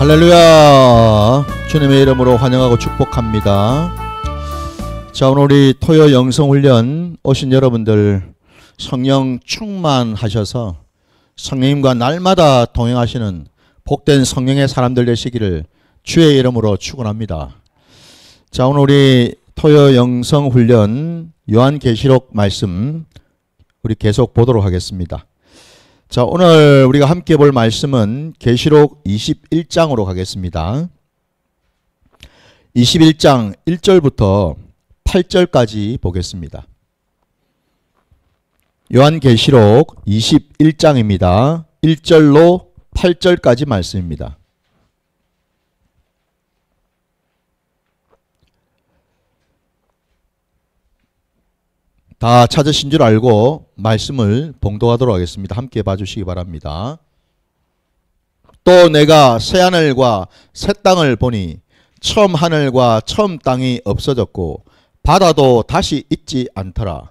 할렐루야. 주님의 이름으로 환영하고 축복합니다. 자, 오늘 우리 토요 영성훈련 오신 여러분들 성령 충만하셔서 성령님과 날마다 동행하시는 복된 성령의 사람들 되시기를 주의 이름으로 축원합니다. 자, 오늘 우리 토요 영성훈련 요한계시록 말씀 우리 계속 보도록 하겠습니다. 자, 오늘 우리가 함께 볼 말씀은 계시록 21장으로 가겠습니다. 21장 1절부터 8절까지 보겠습니다. 요한계시록 21장입니다. 1절로 8절까지 말씀입니다. 다 찾으신 줄 알고 말씀을 봉독하도록 하겠습니다. 함께 봐주시기 바랍니다. 또 내가 새하늘과 새 땅을 보니 처음 하늘과 처음 땅이 없어졌고 바다도 다시 있지 않더라.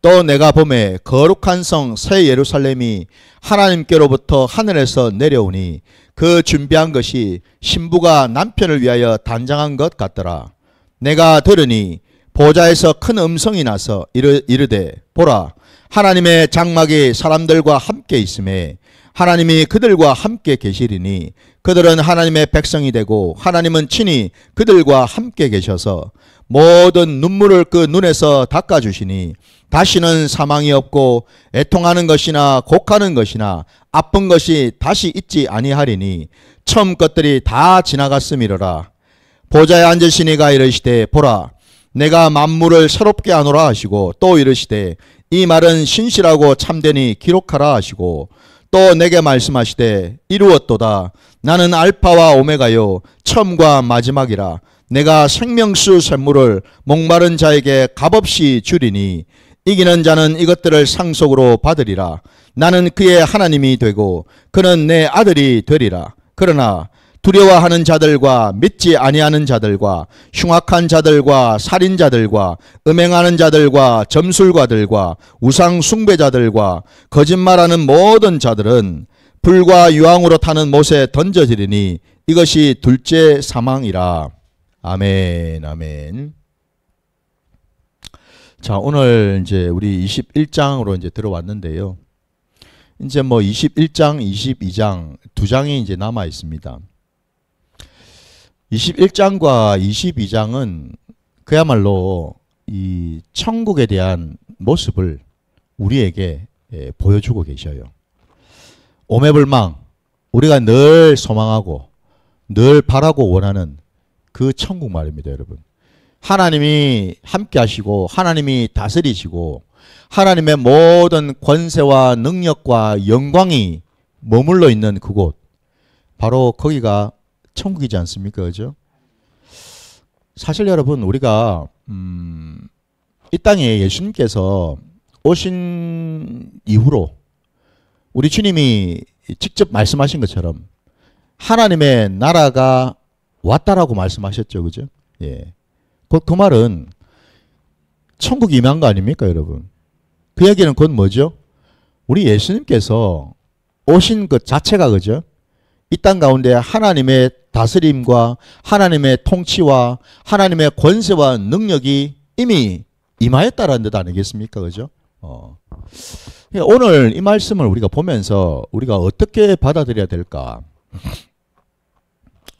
또 내가 보매 거룩한 성 새 예루살렘이 하나님께로부터 하늘에서 내려오니 그 준비한 것이 신부가 남편을 위하여 단장한 것 같더라. 내가 들으니 보좌에서 큰 음성이 나서 이르되 보라, 하나님의 장막이 사람들과 함께 있음에 하나님이 그들과 함께 계시리니 그들은 하나님의 백성이 되고 하나님은 친히 그들과 함께 계셔서 모든 눈물을 그 눈에서 닦아주시니 다시는 사망이 없고 애통하는 것이나 곡하는 것이나 아픈 것이 다시 있지 아니하리니 처음 것들이 다 지나갔음이로라. 보좌에 앉으신 이가 이르시되 보라, 내가 만물을 새롭게 하노라 하시고 또 이르시되 이 말은 신실하고 참되니 기록하라 하시고 또 내게 말씀하시되 이루었도다. 나는 알파와 오메가요 처음과 마지막이라. 내가 생명수 샘물을 목마른 자에게 값없이 주리니 이기는 자는 이것들을 상속으로 받으리라. 나는 그의 하나님이 되고 그는 내 아들이 되리라. 그러나 두려워하는 자들과 믿지 아니하는 자들과 흉악한 자들과 살인자들과 음행하는 자들과 점술가들과 우상 숭배자들과 거짓말하는 모든 자들은 불과 유황으로 타는 못에 던져지리니 이것이 둘째 사망이라. 아멘, 아멘. 자, 오늘 이제 우리 21장으로 이제 들어왔는데요. 이제 뭐 21장, 22장 두 장이 이제 남아 있습니다. 21장과 22장은 그야말로 이 천국에 대한 모습을 우리에게 보여주고 계셔요. 오매불망, 우리가 늘 소망하고 늘 바라고 원하는 그 천국 말입니다, 여러분. 하나님이 함께 하시고 하나님이 다스리시고 하나님의 모든 권세와 능력과 영광이 머물러 있는 그곳, 바로 거기가 천국이지 않습니까? 그죠? 사실 여러분, 우리가 이 땅에 예수님께서 오신 이후로 우리 주님이 직접 말씀하신 것처럼 하나님의 나라가 왔다라고 말씀하셨죠. 그죠? 예. 그 말은 천국이 임한 거 아닙니까, 여러분? 그 얘기는 곧 뭐죠? 우리 예수님께서 오신 것 자체가, 그죠? 이 땅 가운데 하나님의 다스림과 하나님의 통치와 하나님의 권세와 능력이 이미 임하였다라는 뜻 아니겠습니까? 그죠? 오늘 이 말씀을 우리가 보면서 우리가 어떻게 받아들여야 될까?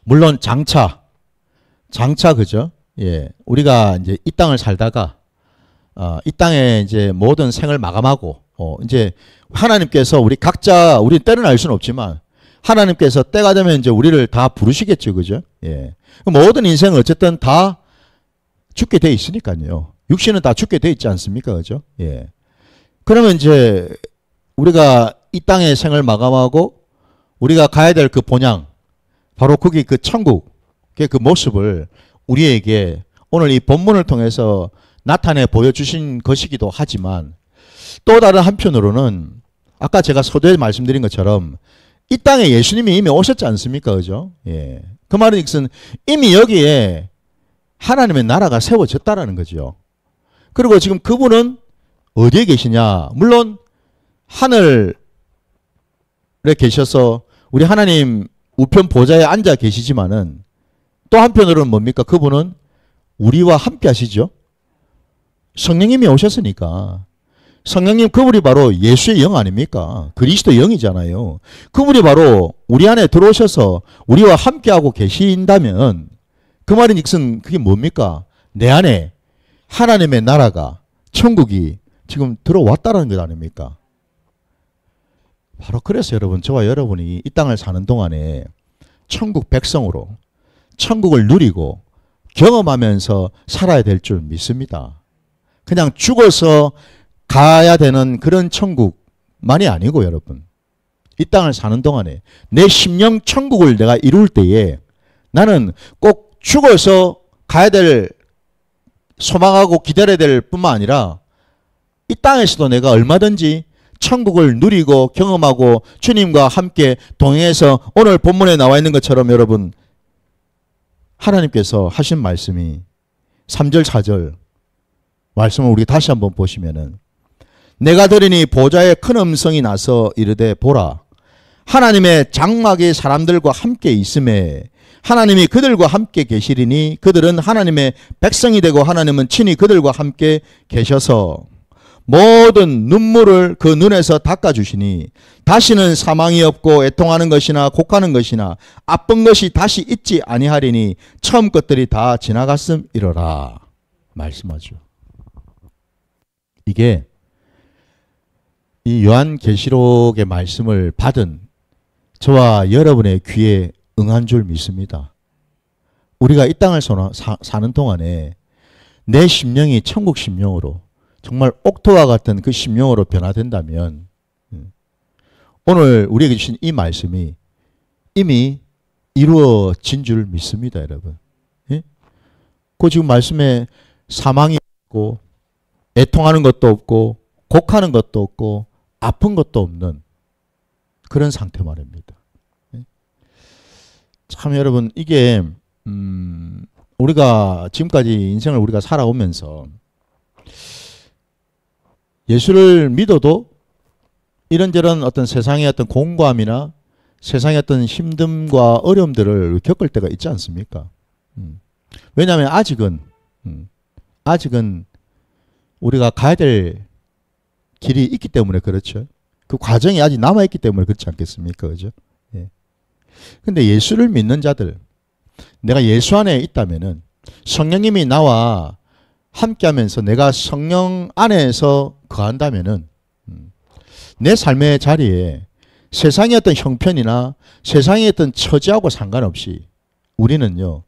물론 장차 그죠? 예. 우리가 이제 이 땅을 살다가 이 땅에 이제 모든 생을 마감하고 이제 하나님께서 우리 각자, 우리 때는 알 수는 없지만 하나님께서 때가 되면 이제 우리를 다 부르시겠죠. 그죠? 예. 모든 인생은 어쨌든 다 죽게 돼 있으니까요. 육신은 다 죽게 돼 있지 않습니까? 그죠? 예. 그러면 이제 우리가 이 땅의 생을 마감하고 우리가 가야 될 그 본향, 바로 거기 그 천국의 그 모습을 우리에게 오늘 이 본문을 통해서 나타내 보여주신 것이기도 하지만 또 다른 한편으로는 아까 제가 서두에 말씀드린 것처럼 이 땅에 예수님이 이미 오셨지 않습니까? 그죠? 예. 그 말은 이것은 이미 여기에 하나님의 나라가 세워졌다라는 거죠. 그리고 지금 그분은 어디에 계시냐? 물론 하늘에 계셔서 우리 하나님 우편 보좌에 앉아 계시지만은 또 한편으로는 뭡니까? 그분은 우리와 함께 하시죠. 성령님이 오셨으니까. 성령님 그분이 바로 예수의 영 아닙니까? 그리스도 영이잖아요. 그분이 바로 우리 안에 들어오셔서 우리와 함께하고 계신다면 그 말인즉슨 그게 뭡니까? 내 안에 하나님의 나라가 천국이 지금 들어왔다는 것 아닙니까? 바로 그래서 여러분 저와 여러분이 이 땅을 사는 동안에 천국 백성으로 천국을 누리고 경험하면서 살아야 될 줄 믿습니다. 그냥 죽어서 가야 되는 그런 천국만이 아니고 여러분 이 땅을 사는 동안에 내 심령 천국을 내가 이룰 때에 나는 꼭 죽어서 가야 될 소망하고 기다려야 될 뿐만 아니라 이 땅에서도 내가 얼마든지 천국을 누리고 경험하고 주님과 함께 동행해서 오늘 본문에 나와 있는 것처럼 여러분 하나님께서 하신 말씀이 3절 4절 말씀을 우리 다시 한번 보시면은 내가 들으니 보좌에 큰 음성이 나서 이르되 보라 하나님의 장막이 사람들과 함께 있음에 하나님이 그들과 함께 계시리니 그들은 하나님의 백성이 되고 하나님은 친히 그들과 함께 계셔서 모든 눈물을 그 눈에서 닦아주시니 다시는 사망이 없고 애통하는 것이나 곡하는 것이나 아픈 것이 다시 있지 아니하리니 처음 것들이 다 지나갔음이로라 말씀하죠. 이게 이 요한계시록의 말씀을 받은 저와 여러분의 귀에 응한 줄 믿습니다. 우리가 이 땅을 사는 동안에 내 심령이 천국 심령으로 정말 옥토와 같은 그 심령으로 변화된다면 오늘 우리에게 주신 이 말씀이 이미 이루어진 줄 믿습니다, 여러분. 예? 그 지금 말씀에 사망이 없고 애통하는 것도 없고 곡하는 것도 없고 아픈 것도 없는 그런 상태 말입니다. 예? 참 여러분 이게 우리가 지금까지 인생을 우리가 살아오면서 예수를 믿어도 이런저런 어떤 세상의 어떤 공고함이나 세상의 어떤 힘듦과 어려움들을 겪을 때가 있지 않습니까? 왜냐하면 아직은 우리가 가야 될 길이 있기 때문에 그렇죠. 그 과정이 아직 남아있기 때문에 그렇지 않겠습니까? 그죠? 예. 근데 예수를 믿는 자들, 내가 예수 안에 있다면은 성령님이 나와 함께 하면서 내가 성령 안에서 거한다면은 내 삶의 자리에 세상의 어떤 형편이나 세상의 어떤 처지하고 상관없이 우리는요,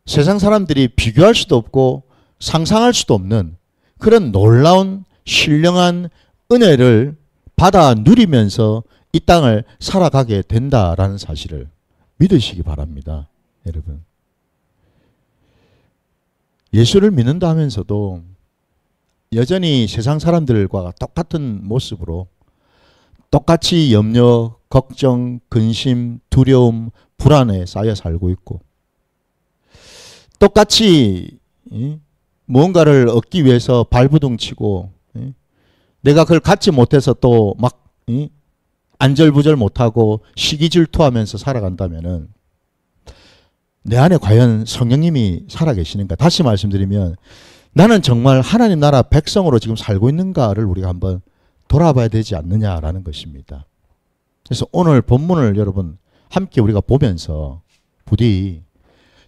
세상 사람들이 비교할 수도 없고 상상할 수도 없는 그런 놀라운 신령한 은혜를 받아 누리면서 이 땅을 살아가게 된다라는 사실을 믿으시기 바랍니다. 여러분. 예수를 믿는다 하면서도 여전히 세상 사람들과 똑같은 모습으로 똑같이 염려, 걱정, 근심, 두려움, 불안에 쌓여 살고 있고 똑같이 무언가를 얻기 위해서 발부둥치고 내가 그걸 갖지 못해서 또 막 안절부절 못하고 시기질투하면서 살아간다면은 내 안에 과연 성령님이 살아계시는가? 다시 말씀드리면 나는 정말 하나님 나라 백성으로 지금 살고 있는가를 우리가 한번 돌아봐야 되지 않느냐라는 것입니다. 그래서 오늘 본문을 여러분 함께 우리가 보면서 부디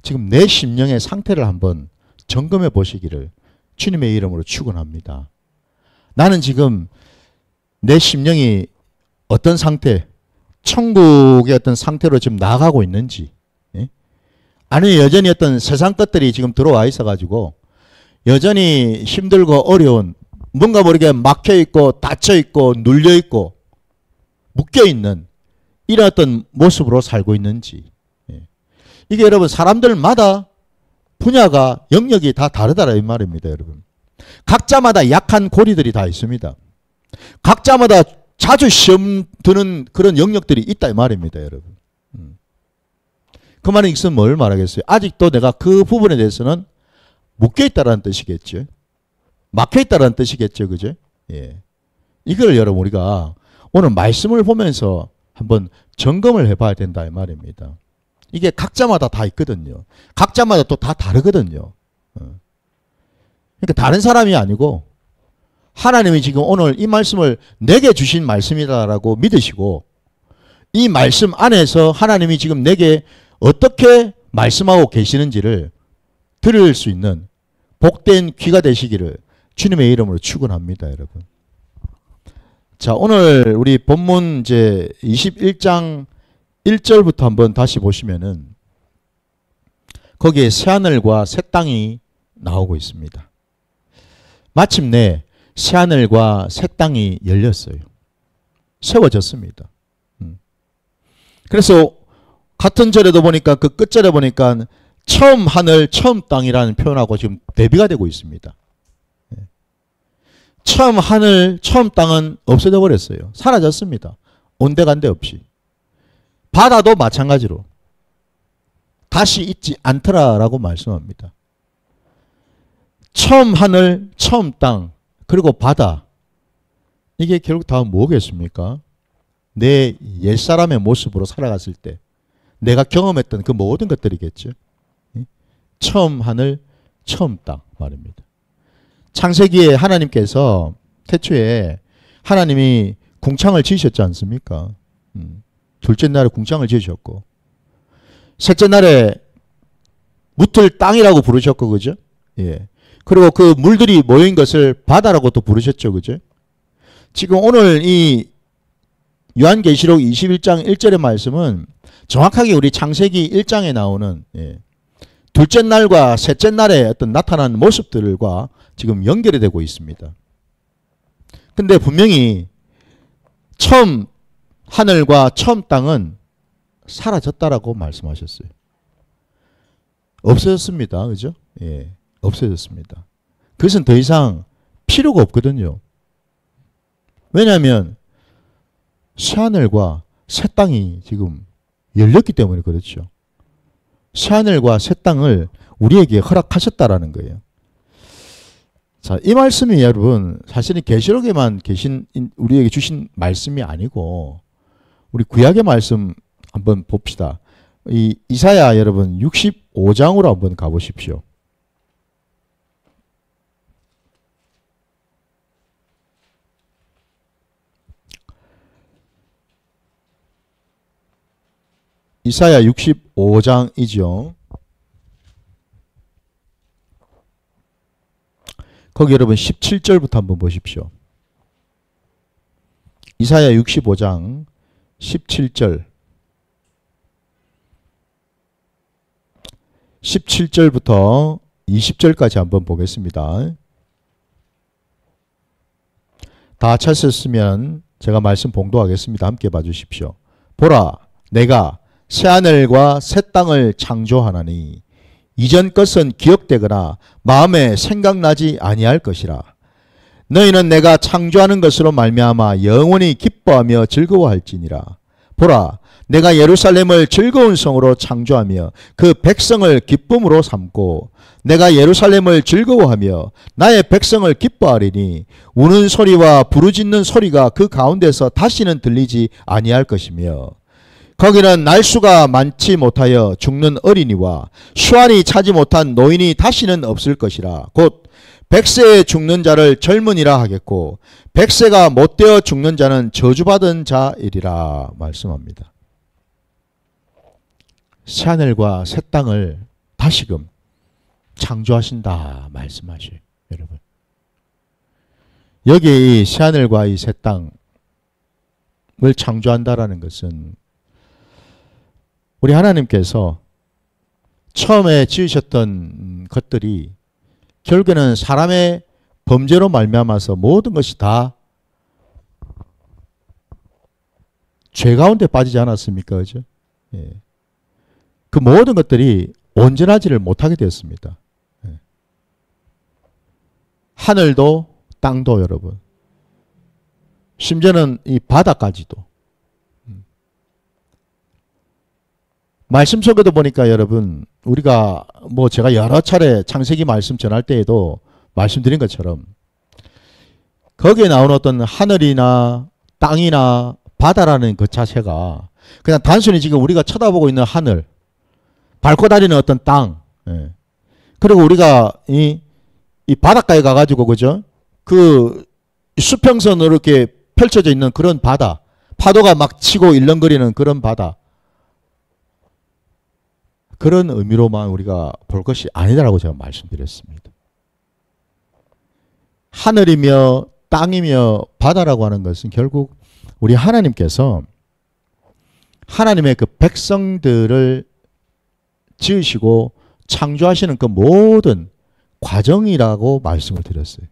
지금 내 심령의 상태를 한번 점검해 보시기를 주님의 이름으로 축원합니다. 나는 지금 내 심령이 어떤 상태, 천국의 어떤 상태로 지금 나아가고 있는지, 아니 여전히 어떤 세상 것들이 지금 들어와 있어가지고 여전히 힘들고 어려운 뭔가 모르게 막혀있고 닫혀있고 눌려있고 묶여있는 이런 어떤 모습으로 살고 있는지. 이게 여러분 사람들마다 분야가 영역이 다 다르다라 이 말입니다. 여러분. 각자마다 약한 고리들이 다 있습니다. 각자마다 자주 시험 드는 그런 영역들이 있다 이 말입니다. 여러분. 그 말은 이것은 뭘 말하겠어요? 아직도 내가 그 부분에 대해서는 묶여있다라는 뜻이겠죠. 막혀있다라는 뜻이겠죠. 그죠? 예. 이걸 여러분 우리가 오늘 말씀을 보면서 한번 점검을 해봐야 된다 이 말입니다. 이게 각자마다 다 있거든요. 각자마다 또 다 다르거든요. 그러니까 다른 사람이 아니고 하나님이 지금 오늘 이 말씀을 내게 주신 말씀이다라고 믿으시고 이 말씀 안에서 하나님이 지금 내게 어떻게 말씀하고 계시는지를 들을 수 있는 복된 귀가 되시기를 주님의 이름으로 축원합니다, 여러분. 자, 오늘 우리 본문 이제 21장 1절부터 한번 다시 보시면은 거기에 새하늘과 새 땅이 나오고 있습니다. 마침내 새하늘과 새 땅이 열렸어요. 세워졌습니다. 그래서 같은 절에도 보니까 그 끝절에 보니까 처음 하늘 처음 땅이라는 표현하고 지금 대비가 되고 있습니다. 처음 하늘 처음 땅은 없어져 버렸어요. 사라졌습니다. 온데간데 없이. 바다도 마찬가지로 다시 있지 않더라라고 말씀합니다. 처음 하늘 처음 땅 그리고 바다, 이게 결국 다 뭐겠습니까? 내 옛사람의 모습으로 살아갔을 때 내가 경험했던 그 모든 것들이겠죠. 처음 하늘 처음 땅 말입니다. 창세기에 하나님께서 태초에 하나님이 궁창을 지으셨지 않습니까? 둘째 날에 궁창을 지으셨고 셋째 날에 묻을 땅이라고 부르셨고, 그죠? 예. 그리고 그 물들이 모인 것을 바다라고 또 부르셨죠, 그죠? 지금 오늘 이 요한계시록 21장 1절의 말씀은 정확하게 우리 창세기 1장에 나오는 둘째 날과 셋째 날에 어떤 나타난 모습들과 지금 연결이 되고 있습니다. 근데 분명히 처음 하늘과 처음 땅은 사라졌다라고 말씀하셨어요. 없어졌습니다. 그죠? 예. 없어졌습니다. 그것은 더 이상 필요가 없거든요. 왜냐하면 새하늘과 새 땅이 지금 열렸기 때문에 그렇죠. 새하늘과 새 땅을 우리에게 허락하셨다라는 거예요. 자, 이 말씀이 여러분 사실은 계시록에만 계신 우리에게 주신 말씀이 아니고 우리 구약의 말씀 한번 봅시다. 이 이사야 여러분 65장으로 한번 가보십시오. 이사야 65장이죠. 거기 여러분 17절부터 한번 보십시오. 이사야 65장 17절 17절부터 20절까지 한번 보겠습니다. 다 찾으셨으면 제가 말씀 봉독하겠습니다. 함께 봐주십시오. 보라, 내가 새하늘과 새 땅을 창조하나니 이전 것은 기억되거나 마음에 생각나지 아니할 것이라. 너희는 내가 창조하는 것으로 말미암아 영원히 기뻐하며 즐거워할지니라. 보라, 내가 예루살렘을 즐거운 성으로 창조하며 그 백성을 기쁨으로 삼고 내가 예루살렘을 즐거워하며 나의 백성을 기뻐하리니 우는 소리와 부르짖는 소리가 그 가운데서 다시는 들리지 아니할 것이며 거기는 날수가 많지 못하여 죽는 어린이와 수완이 차지 못한 노인이 다시는 없을 것이라. 곧 100세에 죽는 자를 젊은이라 하겠고 100세가 못되어 죽는 자는 저주받은 자이리라 말씀합니다. 새하늘과 새 땅을 다시금 창조하신다 말씀하셔요. 여러분, 여기 이 새하늘과 이 새 땅을 창조한다라는 것은 우리 하나님께서 처음에 지으셨던 것들이 결국에는 사람의 범죄로 말미암아서 모든 것이 다 죄 가운데 빠지지 않았습니까? 그죠? 예. 그 모든 것들이 온전하지를 못하게 되었습니다. 예. 하늘도 땅도 여러분, 심지어는 이 바다까지도. 말씀 속에도 보니까 여러분, 우리가 뭐 제가 여러 차례 창세기 말씀 전할 때에도 말씀드린 것처럼 거기에 나오는 어떤 하늘이나 땅이나 바다라는 그 자체가 그냥 단순히 지금 우리가 쳐다보고 있는 하늘, 밟고 다니는 어떤 땅, 예. 그리고 우리가 이 바닷가에 가가지고, 그죠? 그 수평선으로 이렇게 펼쳐져 있는 그런 바다, 파도가 막 치고 일렁거리는 그런 바다, 그런 의미로만 우리가 볼 것이 아니다라고 제가 말씀드렸습니다. 하늘이며 땅이며 바다라고 하는 것은 결국 우리 하나님께서 하나님의 그 백성들을 지으시고 창조하시는 그 모든 과정이라고 말씀을 드렸어요.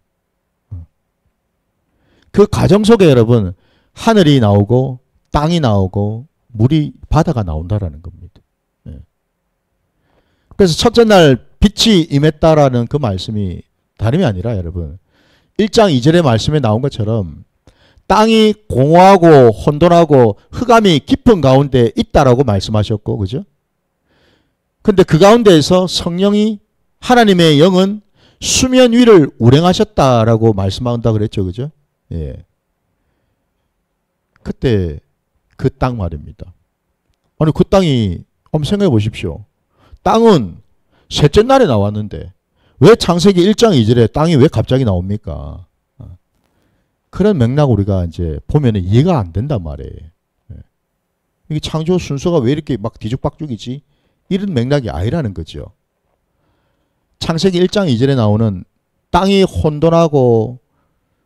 그 과정 속에 여러분 하늘이 나오고 땅이 나오고 물이 바다가 나온다라는 겁니다. 그래서 첫째 날 빛이 임했다라는 그 말씀이 다름이 아니라 여러분 1장 2절의 말씀에 나온 것처럼 땅이 공허하고 혼돈하고 흑암이 깊은 가운데 있다라고 말씀하셨고, 그죠? 근데 그 가운데에서 성령이 하나님의 영은 수면 위를 운행하셨다라고 말씀한다 그랬죠, 그죠? 예. 그때 그 땅 말입니다. 아니 그 땅이 한번 생각해 보십시오. 땅은 셋째 날에 나왔는데 왜 창세기 1장 2절에 땅이 왜 갑자기 나옵니까? 그런 맥락 우리가 이제 보면 이해가 안 된단 말이에요. 이게 창조 순서가 왜 이렇게 막 뒤죽박죽이지? 이런 맥락이 아니라는 거죠. 창세기 1장 2절에 나오는 땅이 혼돈하고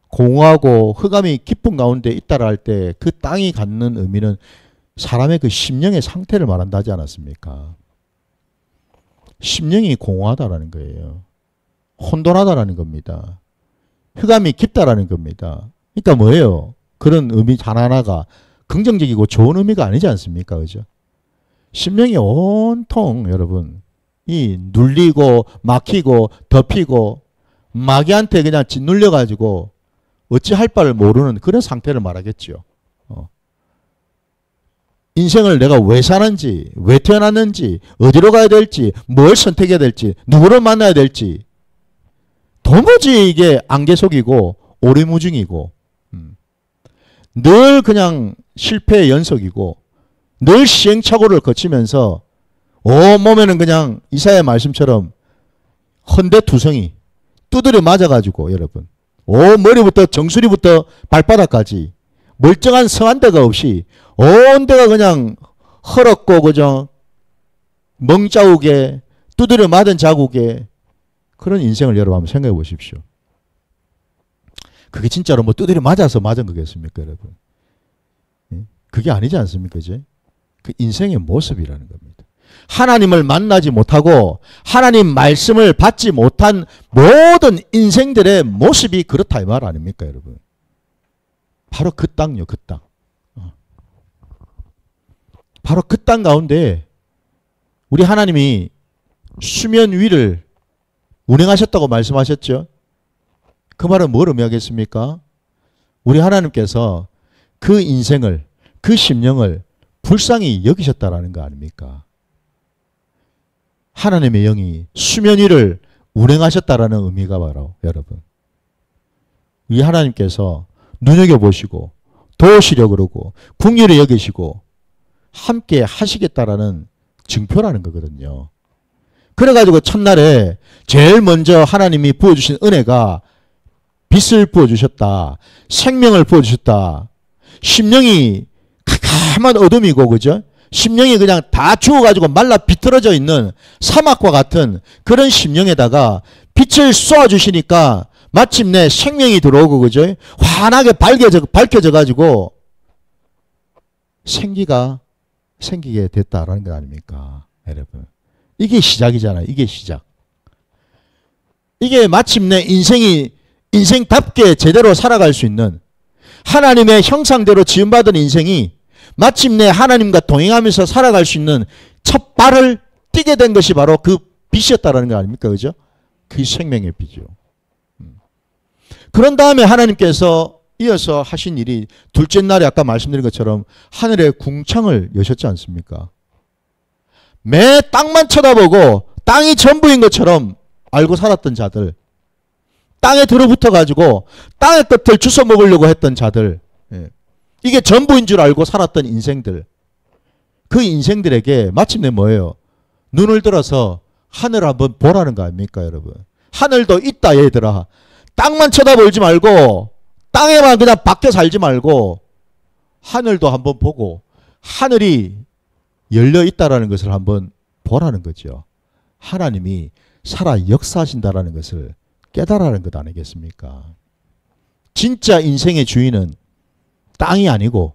공허하고 흑암이 깊은 가운데 있다라 할 때 그 땅이 갖는 의미는 사람의 그 심령의 상태를 말한다 하지 않았습니까? 심령이 공허하다라는 거예요. 혼돈하다라는 겁니다. 흑암이 깊다라는 겁니다. 그러니까 뭐예요? 그런 의미 하나하나가 긍정적이고 좋은 의미가 아니지 않습니까? 그죠? 심령이 온통 여러분 이 눌리고 막히고 덮이고 마귀한테 그냥 짓눌려 가지고 어찌할 바를 모르는 그런 상태를 말하겠죠. 인생을 내가 왜 사는지, 왜 태어났는지, 어디로 가야 될지, 뭘 선택해야 될지, 누구를 만나야 될지 도무지 이게 안개 속이고 오리무중이고 늘 그냥 실패의 연속이고 늘 시행착오를 거치면서 온몸에는 그냥 이사야의 말씀처럼 헌대투성이 두드려 맞아가지고 여러분 머리부터 정수리부터 발바닥까지 멀쩡한 성한 데가 없이 온 데가 그냥 헐었고 그죠? 멍자국에 두드려 맞은 자국에 그런 인생을 여러분 한번 생각해 보십시오. 그게 진짜로 뭐 두드려 맞아서 맞은 거겠습니까, 여러분? 그게 아니지 않습니까, 이제? 그 인생의 모습이라는 겁니다. 하나님을 만나지 못하고 하나님 말씀을 받지 못한 모든 인생들의 모습이 그렇다 이 말 아닙니까, 여러분? 바로 그 땅요, 그 땅. 바로 그 땅 가운데 우리 하나님이 수면 위를 운행하셨다고 말씀하셨죠. 그 말은 뭘 의미하겠습니까? 우리 하나님께서 그 인생을, 그 심령을 불쌍히 여기셨다라는 거 아닙니까? 하나님의 영이 수면 위를 운행하셨다라는 의미가 바로 여러분 이 하나님께서 눈여겨보시고 도우시려 그러고 긍휼히 여기시고 함께 하시겠다라는 증표라는 거거든요. 그래가지고 첫날에 제일 먼저 하나님이 부어주신 은혜가 빛을 부어주셨다. 생명을 부어주셨다. 심령이 캄캄한 어둠이고 그죠? 심령이 그냥 다 죽어가지고 말라 비틀어져 있는 사막과 같은 그런 심령에다가 빛을 쏘아주시니까 마침내 생명이 들어오고 그죠? 환하게 밝혀져가지고 생기가 생기게 됐다라는 거 아닙니까? 여러분. 이게 시작이잖아요. 이게 시작. 이게 마침내 인생답게 제대로 살아갈 수 있는 하나님의 형상대로 지음받은 인생이 마침내 하나님과 동행하면서 살아갈 수 있는 첫 발을 띄게 된 것이 바로 그 빛이었다라는 거 아닙니까? 그죠? 그 생명의 빛이요. 그런 다음에 하나님께서 이어서 하신 일이 둘째 날에 아까 말씀드린 것처럼 하늘의 궁창을 여셨지 않습니까? 매 땅만 쳐다보고 땅이 전부인 것처럼 알고 살았던 자들, 땅에 들어붙어 가지고 땅의 끝을 주워 먹으려고 했던 자들, 이게 전부인 줄 알고 살았던 인생들, 그 인생들에게 마침내 뭐예요? 눈을 들어서 하늘을 한번 보라는 거 아닙니까, 여러분? 하늘도 있다, 얘들아. 땅만 쳐다보지 말고 땅에만 그냥 박혀 살지 말고 하늘도 한번 보고 하늘이 열려 있다라는 것을 한번 보라는 거죠. 하나님이 살아 역사하신다라는 것을 깨달아라는 것 아니겠습니까? 진짜 인생의 주인은 땅이 아니고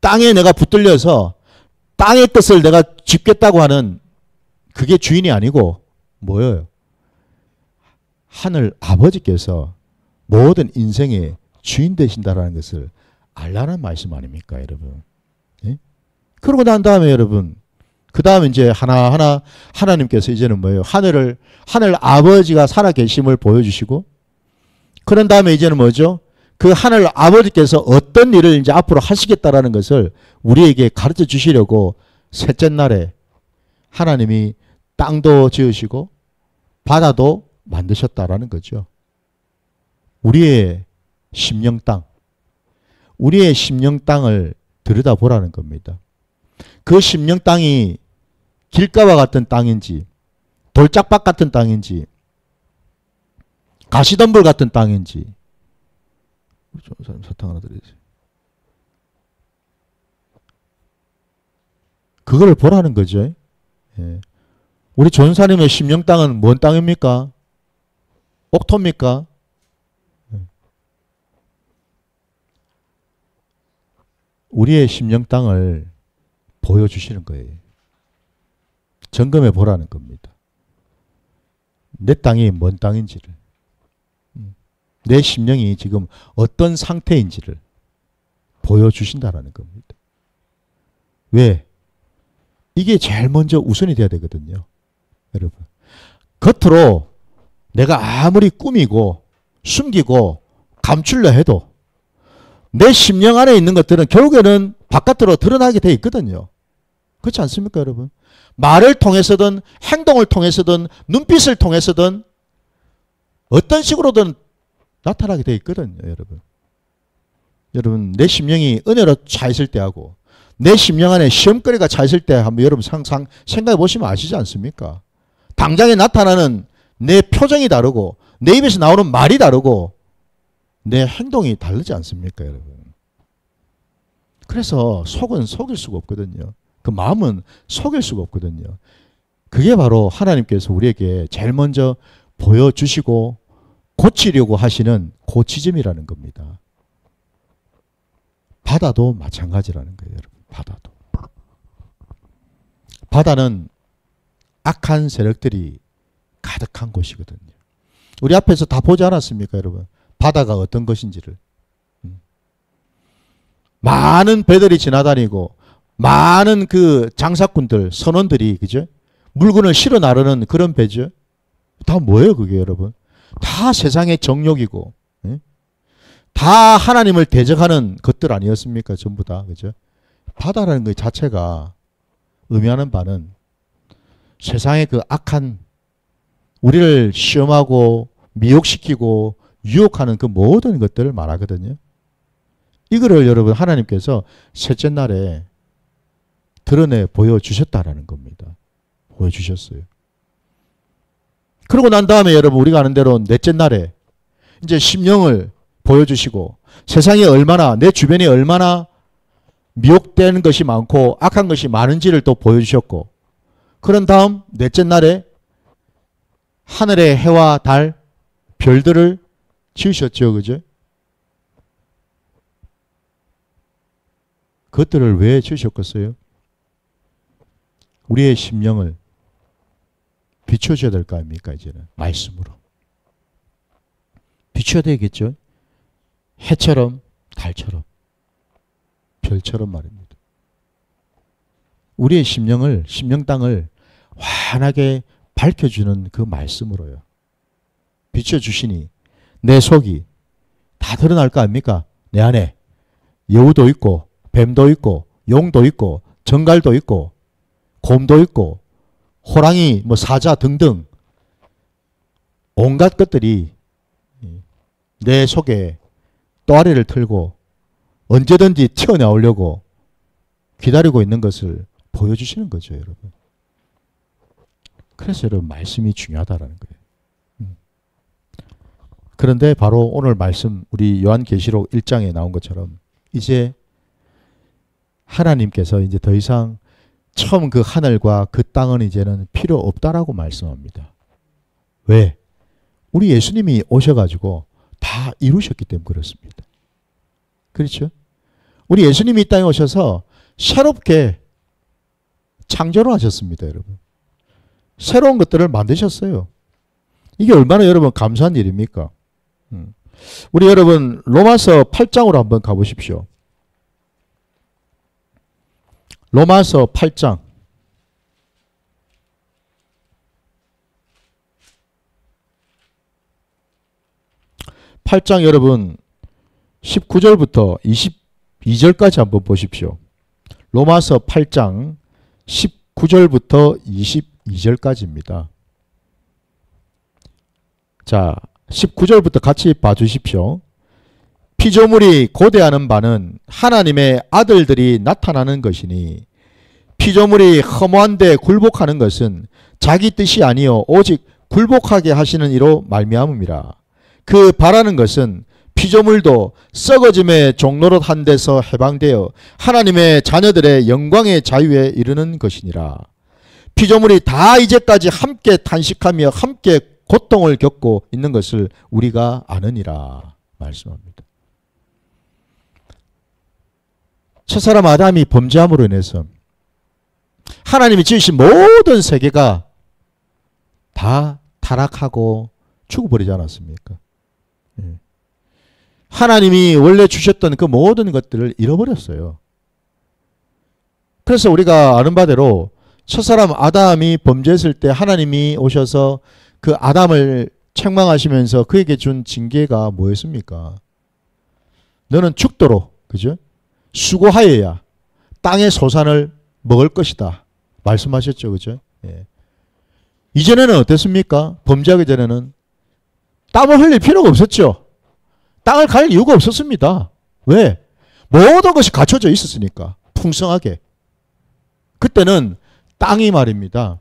땅에 내가 붙들려서 땅의 뜻을 내가 짚겠다고 하는 그게 주인이 아니고 뭐예요? 하늘 아버지께서 모든 인생의 주인 되신다라는 것을 알라는 말씀 아닙니까, 여러분? 예? 그러고 난 다음에 여러분, 그 다음에 이제 하나하나 하나님께서 이제는 뭐예요? 하늘 아버지가 살아계심을 보여주시고, 그런 다음에 이제는 뭐죠? 그 하늘 아버지께서 어떤 일을 이제 앞으로 하시겠다라는 것을 우리에게 가르쳐 주시려고 셋째 날에 하나님이 땅도 지으시고 바다도 만드셨다라는 거죠. 우리의 심령 땅, 우리의 심령 땅을 들여다보라는 겁니다. 그 심령 땅이 길가와 같은 땅인지 돌짝밭 같은 땅인지 가시덤불 같은 땅인지 사탕 하나 드리세요. 그걸 보라는 거죠. 예. 우리 전사님의 심령 땅은 뭔 땅입니까? 옥토입니까? 우리의 심령 땅을 보여주시는 거예요. 점검해 보라는 겁니다. 내 땅이 뭔 땅인지를, 내 심령이 지금 어떤 상태인지를 보여주신다라는 겁니다. 왜? 이게 제일 먼저 우선이 돼야 되거든요. 여러분, 겉으로 내가 아무리 꾸미고 숨기고 감추려 해도 내 심령 안에 있는 것들은 결국에는 바깥으로 드러나게 돼 있거든요. 그렇지 않습니까, 여러분? 말을 통해서든 행동을 통해서든 눈빛을 통해서든 어떤 식으로든 나타나게 돼 있거든요, 여러분. 여러분, 내 심령이 은혜로 차 있을 때하고 내 심령 안에 시험거리가 차 있을 때 한번 여러분 상상 생각해 보시면 아시지 않습니까? 당장에 나타나는 내 표정이 다르고 내 입에서 나오는 말이 다르고 내 행동이 다르지 않습니까, 여러분? 그래서 속은 속일 수가 없거든요. 그 마음은 속일 수가 없거든요. 그게 바로 하나님께서 우리에게 제일 먼저 보여주시고 고치려고 하시는 고치점이라는 겁니다. 바다도 마찬가지라는 거예요, 여러분. 바다도. 바다는 악한 세력들이 가득한 곳이거든요. 우리 앞에서 다 보지 않았습니까, 여러분? 바다가 어떤 것인지를. 많은 배들이 지나다니고 많은 그 장사꾼들, 선원들이, 그죠? 물건을 실어 나르는 그런 배죠. 다 뭐예요, 그게, 여러분? 다 세상의 정욕이고, 예? 다 하나님을 대적하는 것들 아니었습니까? 전부 다, 그죠? 바다라는 것 자체가 의미하는 바는 세상의 그 악한, 우리를 시험하고 미혹시키고 유혹하는 그 모든 것들을 말하거든요. 이거를 여러분 하나님께서 셋째 날에 드러내 보여주셨다라는 겁니다. 보여주셨어요. 그러고 난 다음에 여러분 우리가 아는 대로 넷째 날에 이제 심령을 보여주시고 세상에 얼마나, 내 주변에 얼마나 미혹되는 것이 많고 악한 것이 많은지를 또 보여주셨고, 그런 다음 넷째 날에 하늘의 해와 달, 별들을 지으셨죠. 그죠? 그것들을 왜 지으셨겠어요? 우리의 심령을 비춰줘야 될 거 아닙니까? 이제는 말씀으로 비춰야 되겠죠. 해처럼 달처럼 별처럼 말입니다. 우리의 심령을, 심령 땅을 환하게 밝혀주는 그 말씀으로요. 비춰주시니 내 속이 다 드러날 거 아닙니까? 내 안에 여우도 있고 뱀도 있고 용도 있고 정갈도 있고 곰도 있고 호랑이, 뭐 사자 등등 온갖 것들이 내 속에 또아리를 틀고 언제든지 튀어나오려고 기다리고 있는 것을 보여주시는 거죠, 여러분. 그래서 여러분 말씀이 중요하다라는 거예요. 그런데 바로 오늘 말씀 우리 요한계시록 1장에 나온 것처럼 이제 하나님께서 이제 더 이상 처음 그 하늘과 그 땅은 이제는 필요 없다라고 말씀합니다. 왜? 우리 예수님이 오셔가지고 다 이루셨기 때문에 그렇습니다. 그렇죠? 우리 예수님이 이 땅에 오셔서 새롭게 창조를 하셨습니다, 여러분. 새로운 것들을 만드셨어요. 이게 얼마나 여러분 감사한 일입니까? 우리 여러분 로마서 8장으로 한번 가보십시오. 로마서 8장. 8장 여러분 19절부터 22절까지 한번 보십시오. 로마서 8장 19절부터 22절까지입니다. 자, 19절부터 같이 봐주십시오. 피조물이 고대하는 바는 하나님의 아들들이 나타나는 것이니 피조물이 허무한데 굴복하는 것은 자기 뜻이 아니요 오직 굴복하게 하시는 이로 말미암음이라. 그 바라는 것은 피조물도 썩어짐의 종노릇 한 데서 해방되어 하나님의 자녀들의 영광의 자유에 이르는 것이니라. 피조물이 다 이제까지 함께 탄식하며 함께 고통을 겪고 있는 것을 우리가 아느니라 말씀합니다. 첫사람 아담이 범죄함으로 인해서 하나님이 지으신 모든 세계가 다 타락하고 죽어버리지 않았습니까? 하나님이 원래 주셨던 그 모든 것들을 잃어버렸어요. 그래서 우리가 아는 바대로 첫사람 아담이 범죄했을 때 하나님이 오셔서 그 아담을 책망하시면서 그에게 준 징계가 뭐였습니까? 너는 죽도록, 그죠? 수고하여야 땅의 소산을 먹을 것이다 말씀하셨죠, 그죠? 예. 이전에는 어땠습니까? 범죄하기 전에는 땀을 흘릴 필요가 없었죠. 땅을 갈 이유가 없었습니다. 왜? 모든 것이 갖춰져 있었으니까. 풍성하게. 그때는 땅이 말입니다.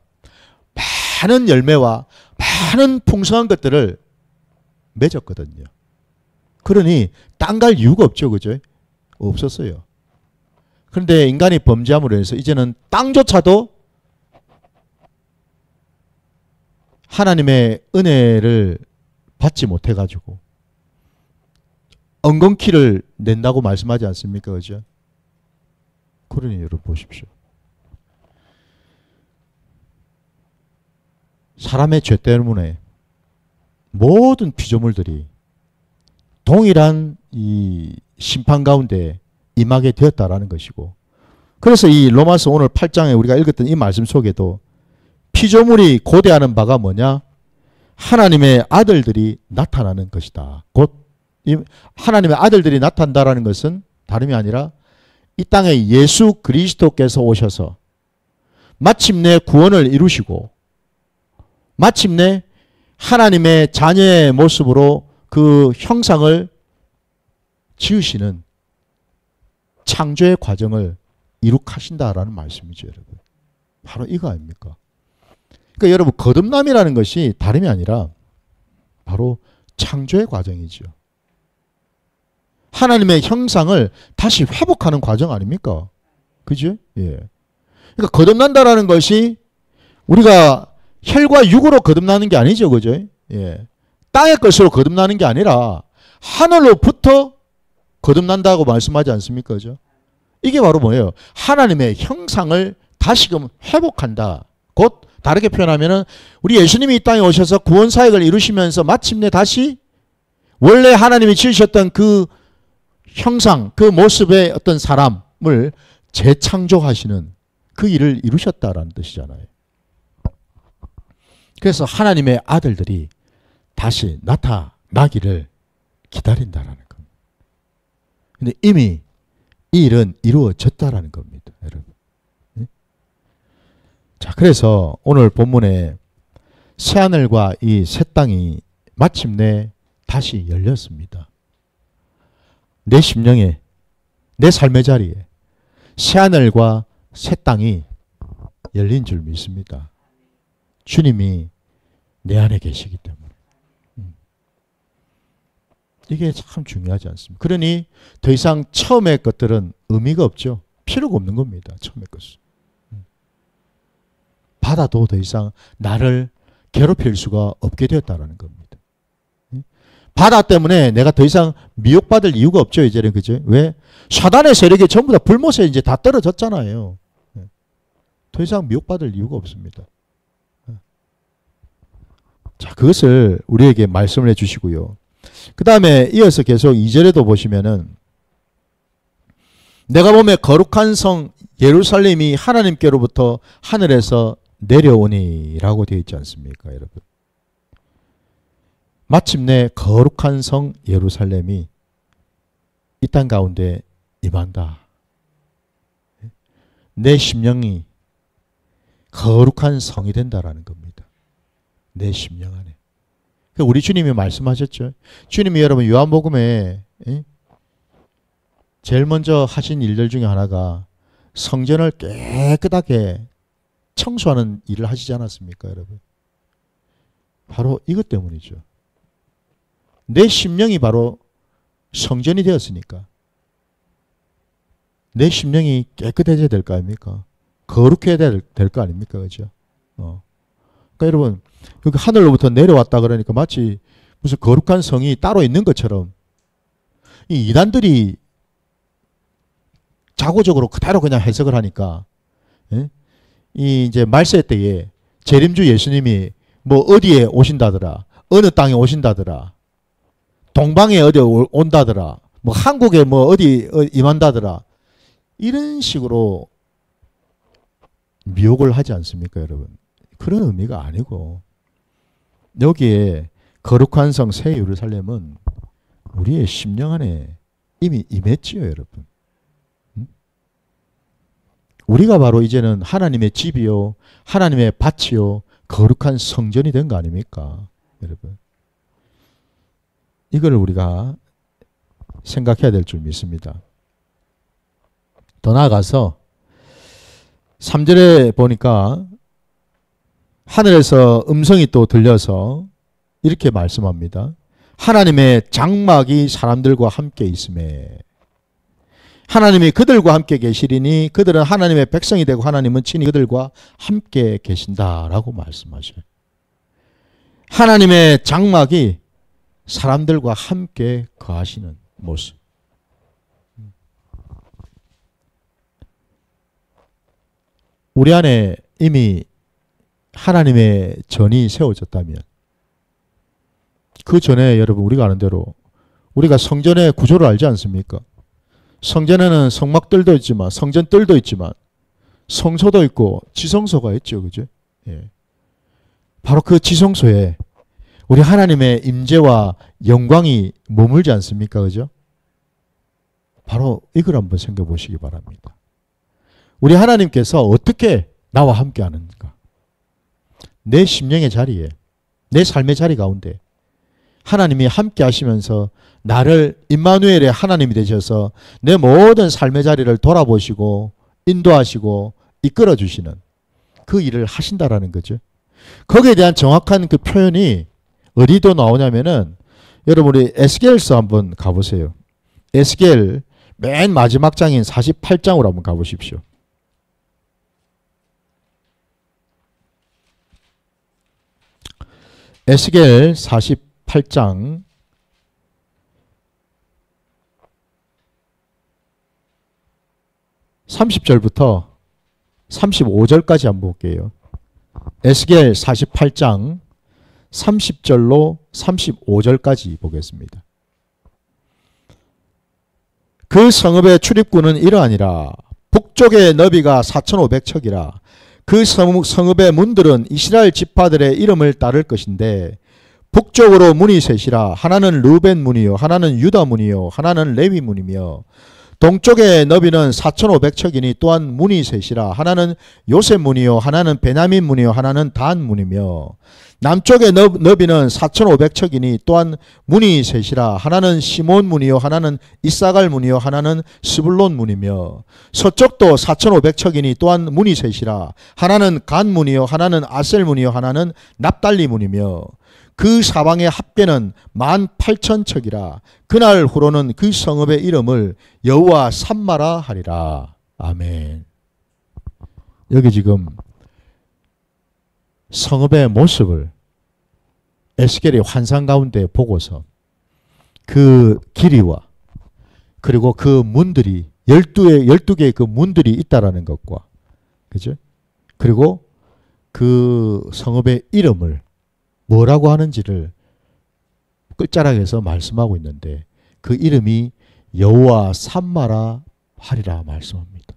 많은 열매와 많은 풍성한 것들을 맺었거든요. 그러니 땅 갈 이유가 없죠. 그죠? 없었어요. 그런데 인간이 범죄함으로 해서 이제는 땅조차도 하나님의 은혜를 받지 못해가지고 엉겅퀴를 낸다고 말씀하지 않습니까? 그죠? 그러니 여러분 보십시오. 사람의 죄 때문에 모든 피조물들이 동일한 이 심판 가운데 임하게 되었다라는 것이고, 그래서 이 로마서 오늘 8장에 우리가 읽었던 이 말씀 속에도 피조물이 고대하는 바가 뭐냐? 하나님의 아들들이 나타나는 것이다. 곧 하나님의 아들들이 나타난다라는 것은 다름이 아니라 이 땅에 예수 그리스도께서 오셔서 마침내 구원을 이루시고 마침내 하나님의 자녀의 모습으로 그 형상을 지으시는 창조의 과정을 이룩하신다라는 말씀이죠, 여러분. 바로 이거 아닙니까? 그러니까 여러분 거듭남이라는 것이 다름이 아니라 바로 창조의 과정이죠. 하나님의 형상을 다시 회복하는 과정 아닙니까? 그죠? 예. 그러니까 거듭난다라는 것이 우리가 혈과 육으로 거듭나는 게 아니죠, 그죠? 예. 땅의 것으로 거듭나는 게 아니라 하늘로부터 거듭난다고 말씀하지 않습니까, 그죠? 이게 바로 뭐예요? 하나님의 형상을 다시금 회복한다. 곧 다르게 표현하면은 우리 예수님이 이 땅에 오셔서 구원 사역을 이루시면서 마침내 다시 원래 하나님이 지으셨던 그 형상, 그 모습의 어떤 사람을 재창조하시는 그 일을 이루셨다라는 뜻이잖아요. 그래서 하나님의 아들들이 다시 나타나기를 기다린다라는 겁니다. 근데 이미 이 일은 이루어졌다라는 겁니다, 여러분. 자, 그래서 오늘 본문에 새하늘과 이 새 땅이 마침내 다시 열렸습니다. 내 심령에, 내 삶의 자리에 새하늘과 새 땅이 열린 줄 믿습니다. 주님이 내 안에 계시기 때문에. 이게 참 중요하지 않습니까? 그러니 더 이상 처음의 것들은 의미가 없죠. 필요가 없는 겁니다. 처음의 것은. 받아도 더 이상 나를 괴롭힐 수가 없게 되었다는 겁니다. 바다 때문에 내가 더 이상 미혹받을 이유가 없죠. 이제는. 그죠? 왜? 사단의 세력이 전부 다 불못에 이제 다 떨어졌잖아요. 더 이상 미혹받을 이유가 없습니다. 자, 그것을 우리에게 말씀을 해주시고요. 그 다음에 이어서 계속 2절에도 보시면은 내가 보면 거룩한 성 예루살렘이 하나님께로부터 하늘에서 내려오니 라고 되어 있지 않습니까, 여러분? 마침내 거룩한 성 예루살렘이 이 땅 가운데 임한다. 내 심령이 거룩한 성이 된다라는 겁니다. 내 심령 안에. 우리 주님이 말씀하셨죠. 주님이 여러분 요한복음에 제일 먼저 하신 일들 중에 하나가 성전을 깨끗하게 청소하는 일을 하시지 않았습니까, 여러분? 바로 이것 때문이죠. 내 심령이 바로 성전이 되었으니까 내 심령이 깨끗해져야 될 거 아닙니까? 거룩해야 될 거 아닙니까? 그죠? 그러니까 여러분, 여기 하늘로부터 내려왔다 그러니까 마치 무슨 거룩한 성이 따로 있는 것처럼 이 이단들이 자고적으로 그대로 그냥 해석을 하니까, 이 이제 말세 때에 재림주 예수님이 뭐 어디에 오신다더라, 어느 땅에 오신다더라, 동방에 어디 온다더라, 뭐 한국에 뭐 어디 임한다더라, 이런 식으로 미혹을 하지 않습니까, 여러분? 그런 의미가 아니고 여기에 거룩한 성 새 예루살렘은 우리의 심령 안에 이미 임했지요, 여러분. 우리가 바로 이제는 하나님의 집이요, 하나님의 밭이요, 거룩한 성전이 된 거 아닙니까, 여러분? 이걸 우리가 생각해야 될 줄 믿습니다. 더 나아가서 3절에 보니까 하늘에서 음성이 또 들려서 이렇게 말씀합니다. 하나님의 장막이 사람들과 함께 있음에 하나님이 그들과 함께 계시리니 그들은 하나님의 백성이 되고 하나님은 친히 그들과 함께 계신다라고 말씀하셔요. 하나님의 장막이 사람들과 함께 거하시는 모습. 우리 안에 이미 하나님의 전이 세워졌다면 그 전에 여러분 우리가 아는 대로 우리가 성전의 구조를 알지 않습니까? 성전에는 성막들도 있지만 성전들도 있지만 성소도 있고 지성소가 있죠. 그죠? 예. 바로 그 지성소에 우리 하나님의 임재와 영광이 머물지 않습니까? 그죠? 바로 이걸 한번 생각해 보시기 바랍니다. 우리 하나님께서 어떻게 나와 함께 하는가? 내 심령의 자리에, 내 삶의 자리 가운데 하나님이 함께 하시면서 나를 임마누엘의 하나님이 되셔서 내 모든 삶의 자리를 돌아보시고 인도하시고 이끌어 주시는 그 일을 하신다라는 거죠. 거기에 대한 정확한 그 표현이 어디도 나오냐면은 여러분 우리 에스겔서 한번 가보세요. 에스겔 맨 마지막 장인 48장으로 한번 가보십시오. 에스겔 48장 30절부터 35절까지 한번 볼게요. 에스겔 48장 30절로 35절까지 보겠습니다. 그 성읍의 출입구는 이러하니라. 북쪽의 너비가 4,500척이라. 그 성읍의 문들은 이스라엘 지파들의 이름을 따를 것인데 북쪽으로 문이 셋이라. 하나는 르벤 문이요, 하나는 유다 문이요, 하나는 레위 문이며 동쪽의 너비는 4,500척이니 또한 문이 셋이라. 하나는 요셉 문이요 하나는 베냐민 문이요 하나는 단 문이며 남쪽의 너비는 4,500척이니 또한 문이 셋이라. 하나는 시몬 문이요 하나는 이사갈 문이요 하나는 스불론 문이며 서쪽도 4,500척이니 또한 문이 셋이라. 하나는 간 문이요 하나는 아셀 문이요 하나는 납달리 문이며 그 사방의 합계는 18,000척이라. 그날 후로는 그 성읍의 이름을 여호와 삼마라 하리라. 아멘. 여기 지금 성읍의 모습을 에스겔이 환상 가운데 보고서 그 길이와 그리고 그 문들이 12개의 그 문들이 있다라는 것과 그죠? 그리고 그 성읍의 이름을 뭐라고 하는지를 끝자락에서 말씀하고 있는데 그 이름이 여호와 삼마라 하리라 말씀합니다.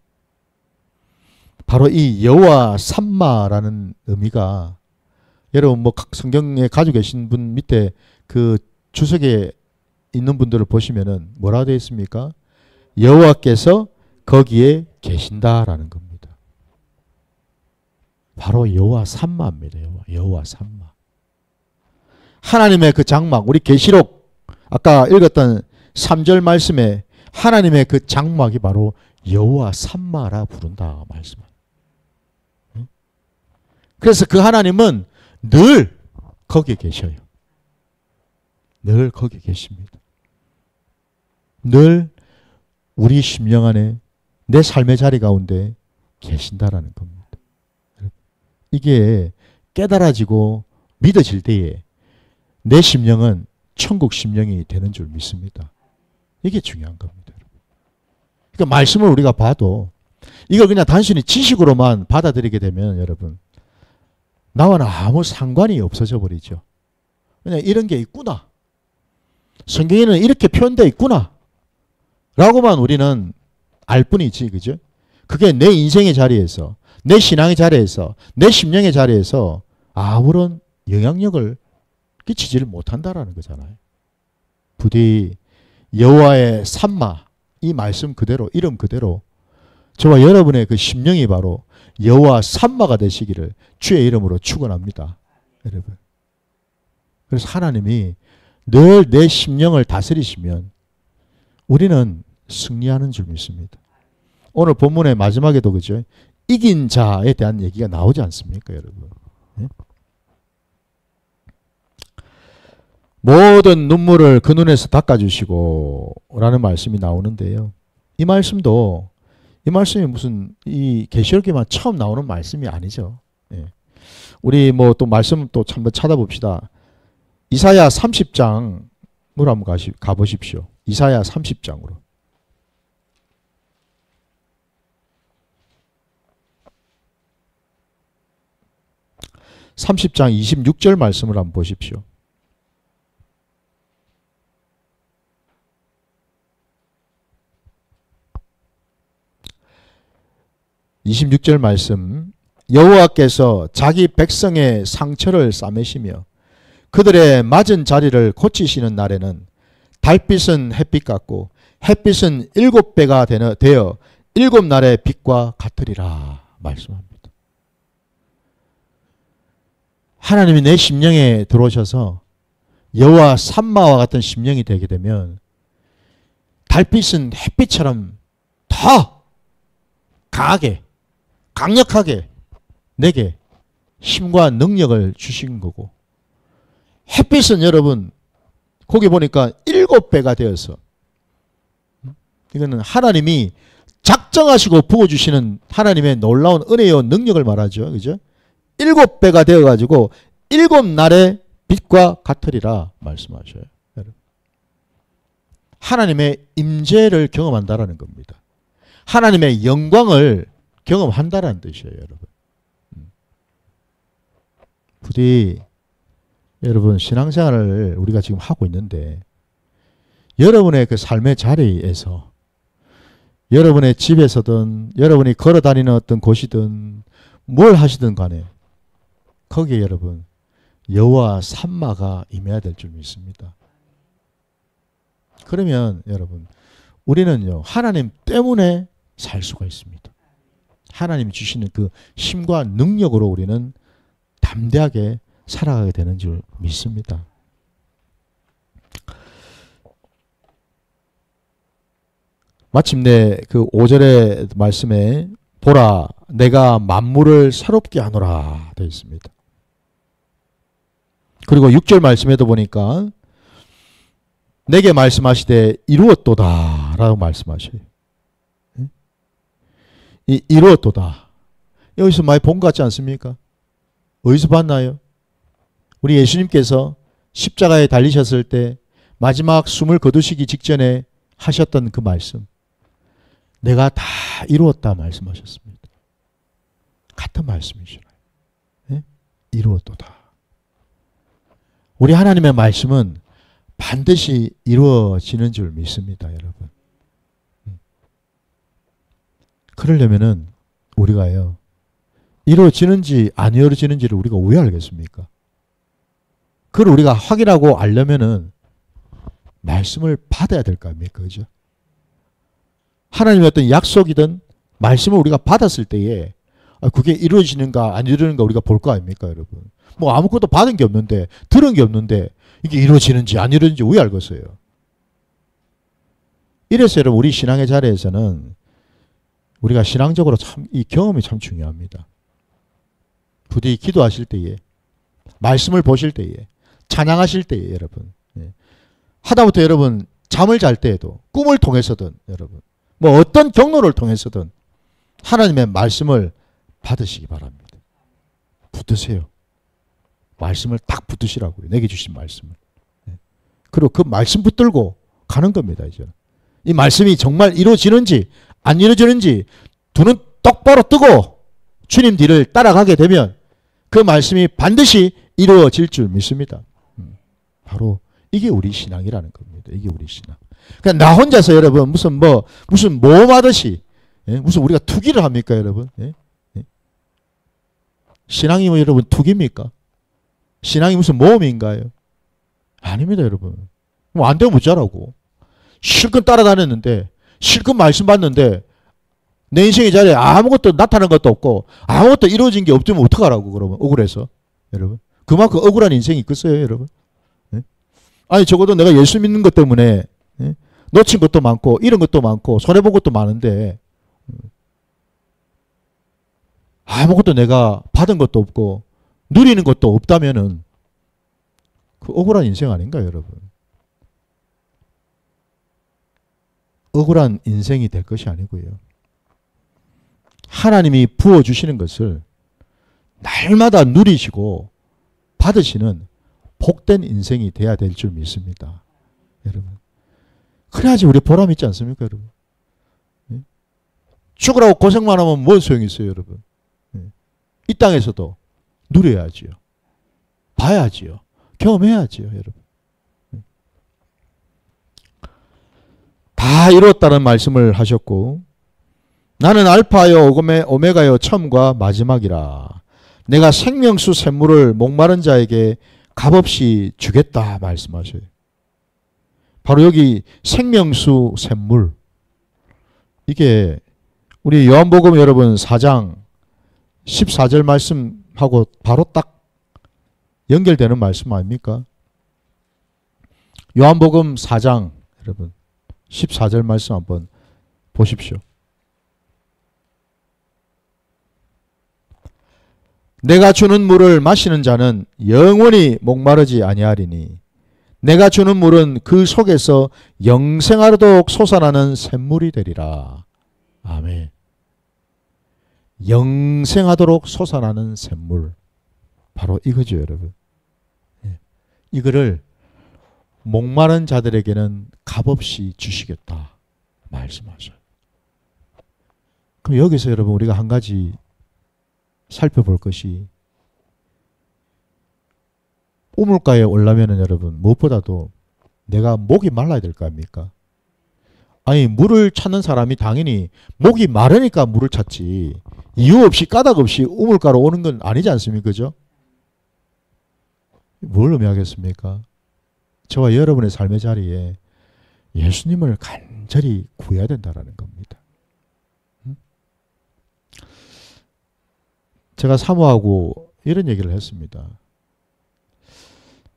바로 이 여호와 삼마라는 의미가 여러분 뭐 성경에 가지고 계신 분 밑에 그 주석에 있는 분들을 보시면은 뭐라고 되어 있습니까? 여호와께서 거기에 계신다라는 겁니다. 바로 여호와 삼마입니다. 여호와 삼마. 하나님의 그 장막, 우리 계시록 아까 읽었던 3절 말씀에 하나님의 그 장막이 바로 여호와 삼마라 부른다 말씀합니다. 그래서 그 하나님은 늘 거기에 계셔요. 늘 거기에 계십니다. 늘 우리 심령 안에 내 삶의 자리 가운데 계신다라는 겁니다. 이게 깨달아지고 믿어질 때에 내 심령은 천국 심령이 되는 줄 믿습니다. 이게 중요한 겁니다. 그러니까 말씀을 우리가 봐도 이걸 그냥 단순히 지식으로만 받아들이게 되면 여러분 나와는 아무 상관이 없어져 버리죠. 그냥 이런 게 있구나. 성경에는 이렇게 표현되어 있구나. 라고만 우리는 알 뿐이지, 그죠? 그게 내 인생의 자리에서, 내 신앙의 자리에서, 내 심령의 자리에서 아무런 영향력을 끼치지를 못한다라는 거잖아요. 부디 여호와의 삼마, 이 말씀 그대로, 이름 그대로 저와 여러분의 그 심령이 바로 여호와 삼마가 되시기를 주의 이름으로 축원합니다. 여러분. 그래서 하나님이 늘 내 심령을 다스리시면 우리는 승리하는 줄 믿습니다. 오늘 본문의 마지막에도 그죠? 이긴 자에 대한 얘기가 나오지 않습니까, 여러분? 네? 모든 눈물을 그 눈에서 닦아주시고 라는 말씀이 나오는데요. 이 말씀이 무슨 이 계시록에만 처음 나오는 말씀이 아니죠. 예. 우리 뭐 또 말씀 또 한번 찾아봅시다. 이사야 30장으로 한번 가보십시오. 이사야 30장으로. (30장) 26절 말씀을 한번 보십시오. (26절) 말씀. 여호와께서 자기 백성의 상처를 싸매시며 그들의 맞은 자리를 고치시는 날에는 달빛은 햇빛 같고 햇빛은 7배가 되어 7날의 빛과 같으리라 말씀합니다. 하나님이 내 심령에 들어오셔서 여호와 삼마와 같은 심령이 되게 되면 달빛은 햇빛처럼 더 강하게 강력하게 내게 힘과 능력을 주신 거고 햇빛은 여러분 거기 보니까 7배가 되어서 이거는 하나님이 작정하시고 부어주시는 하나님의 놀라운 은혜와 능력을 말하죠. 그죠? 7배가 되어가지고 7날의 빛과 같으리라 말씀하셔요. 여러분. 하나님의 임재를 경험한다라는 겁니다. 하나님의 영광을 경험한다라는 뜻이에요, 여러분. 부디 여러분 신앙생활을 우리가 지금 하고 있는데 여러분의 그 삶의 자리에서 여러분의 집에서든 여러분이 걸어다니는 어떤 곳이든 뭘 하시든 간에 거기에 여러분 여호와 삼마가 임해야 될 줄 믿습니다. 그러면 여러분 우리는요, 하나님 때문에 살 수가 있습니다. 하나님이 주시는 그 힘과 능력으로 우리는 담대하게 살아가게 되는 줄 믿습니다. 마침내 그 5절의 말씀에 보라 내가 만물을 새롭게 하노라 되어 있습니다. 그리고 6절 말씀에도 보니까 내게 말씀하시되 이루었도다 라고 말씀하셔요. 이 이루었도다. 여기서 많이 본 것 같지 않습니까? 어디서 봤나요? 우리 예수님께서 십자가에 달리셨을 때 마지막 숨을 거두시기 직전에 하셨던 그 말씀. 내가 다 이루었다 말씀하셨습니다. 같은 말씀이잖아요. 네? 이루었도다. 우리 하나님의 말씀은 반드시 이루어지는 줄 믿습니다, 여러분. 그러려면은 우리가요, 이루어지는지 안 이루어지는지를 우리가 왜 알겠습니까? 그걸 우리가 확인하고 알려면은 말씀을 받아야 될 거 아닙니까? 그죠? 하나님의 어떤 약속이든 말씀을 우리가 받았을 때에 그게 이루어지는가 안 이루어지는가 우리가 볼 거 아닙니까, 여러분? 뭐 아무것도 받은 게 없는데, 들은 게 없는데 이게 이루어지는지 안 이루어지는지 왜 알겠어요? 이래서 여러분 우리 신앙의 자리에서는 우리가 신앙적으로 참 이 경험이 참 중요합니다. 부디 기도하실 때에, 말씀을 보실 때에, 찬양하실 때에 여러분, 하다못해 여러분 잠을 잘 때에도 꿈을 통해서든 여러분 뭐 어떤 경로를 통해서든 하나님의 말씀을 받으시기 바랍니다. 붙드세요. 말씀을 딱 붙드시라고요. 내게 주신 말씀을. 그리고 그 말씀 붙들고 가는 겁니다. 이제 이 말씀이 정말 이루어지는지 안 이루어지는지 두 눈 똑바로 뜨고 주님 뒤를 따라가게 되면 그 말씀이 반드시 이루어질 줄 믿습니다. 바로 이게 우리 신앙이라는 겁니다. 이게 우리 신앙. 그러니까 나 혼자서 여러분 무슨 모험하듯이 무슨 우리가 투기를 합니까, 여러분? 신앙이 뭐 여러분 투기입니까? 신앙이 무슨 모험인가요? 아닙니다, 여러분. 뭐 안 되면 어쩌라고. 실컷 따라다녔는데, 실컷 말씀 받는데, 내 인생의 자리에 아무것도 나타난 것도 없고, 아무것도 이루어진 게 없으면 어떡하라고, 그러면. 억울해서. 여러분. 그만큼 억울한 인생이 있겠어요, 여러분. 아니, 적어도 내가 예수 믿는 것 때문에, 놓친 것도 많고, 잃은 것도 많고, 손해본 것도 많은데, 아무것도 내가 받은 것도 없고, 누리는 것도 없다면은, 그 억울한 인생 아닌가요, 여러분? 억울한 인생이 될 것이 아니고요. 하나님이 부어주시는 것을 날마다 누리시고 받으시는 복된 인생이 돼야 될 줄 믿습니다. 여러분. 그래야지 우리 보람 있지 않습니까, 여러분? 죽으라고 고생만 하면 뭔 소용이 있어요, 여러분? 이 땅에서도 누려야지요. 봐야지요. 경험해야지요, 여러분. 다 이뤘다는 말씀을 하셨고, 나는 알파요 오메가요 처음과 마지막이라. 내가 생명수 샘물을 목마른 자에게 값없이 주겠다 말씀하셔요. 바로 여기 생명수 샘물, 이게 우리 요한복음 여러분 4장 14절 말씀하고 바로 딱 연결되는 말씀 아닙니까? 요한복음 4장 여러분 14절 말씀 한번 보십시오. 내가 주는 물을 마시는 자는 영원히 목마르지 아니하리니 내가 주는 물은 그 속에서 영생하도록 솟아나는 샘물이 되리라. 아멘. 영생하도록 솟아나는 샘물. 바로 이거죠, 여러분. 이거를 목마른 자들에게는 값없이 주시겠다 말씀하셔요. 그럼 여기서 여러분 우리가 한 가지 살펴볼 것이, 우물가에 오려면 여러분 무엇보다도 내가 목이 말라야 될 거 아닙니까? 아니 물을 찾는 사람이 당연히 목이 마르니까 물을 찾지, 이유 없이 까닭 없이 우물가로 오는 건 아니지 않습니까? 그죠? 뭘 의미하겠습니까? 저와 여러분의 삶의 자리에 예수님을 간절히 간절히 구해야 된다라는 겁니다. 제가 사모하고 이런 얘기를 했습니다.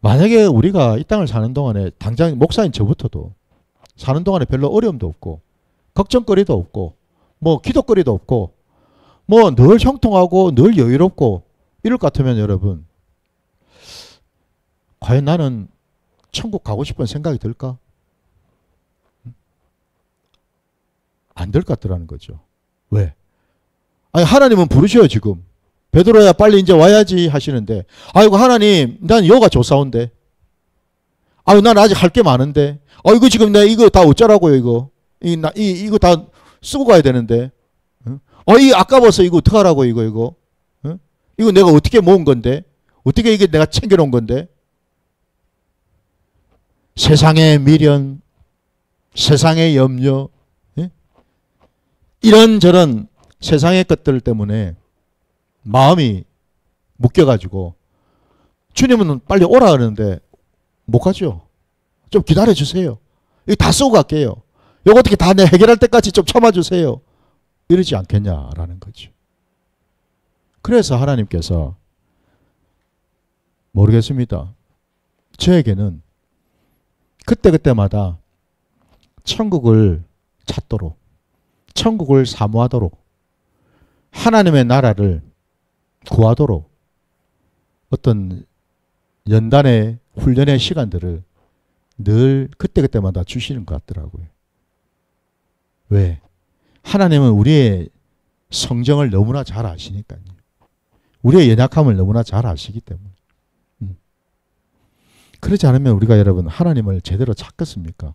만약에 우리가 이 땅을 사는 동안에 당장 목사인 저부터도 사는 동안에 별로 어려움도 없고 걱정거리도 없고 뭐 기도거리도 없고 뭐 늘 형통하고 늘 여유롭고 이럴 것 같으면 여러분 과연 나는 천국 가고 싶은 생각이 들까? 안 될 것 같더라는 거죠. 왜? 아니 하나님은 부르셔요 지금. 베드로야 빨리 이제 와야지 하시는데 아이고 하나님 난 여가 조사온데 아유 난 아직 할 게 많은데 이거 지금 내가 이거 다 어쩌라고요 이거 이거 다 쓰고 가야 되는데 이 아까워서 이거 어떡하라고 이거 이거 내가 어떻게 모은 건데 어떻게 이게 내가 챙겨놓은 건데 세상의 미련 세상의 염려 이런저런 세상의 것들 때문에 마음이 묶여가지고 주님은 빨리 오라 하는데 못 가죠. 좀 기다려주세요. 이거 다 쓰고 갈게요. 이거 어떻게 다 내 해결할 때까지 좀 참아주세요. 이러지 않겠냐라는 거죠. 그래서 하나님께서 모르겠습니다. 저에게는 그때그때마다 천국을 찾도록 천국을 사모하도록 하나님의 나라를 구하도록 어떤 연단의 훈련의 시간들을 늘 그때그때마다 주시는 것 같더라고요. 왜? 하나님은 우리의 성정을 너무나 잘 아시니까요. 우리의 연약함을 너무나 잘 아시기 때문에. 그렇지 않으면 우리가 여러분 하나님을 제대로 찾겠습니까?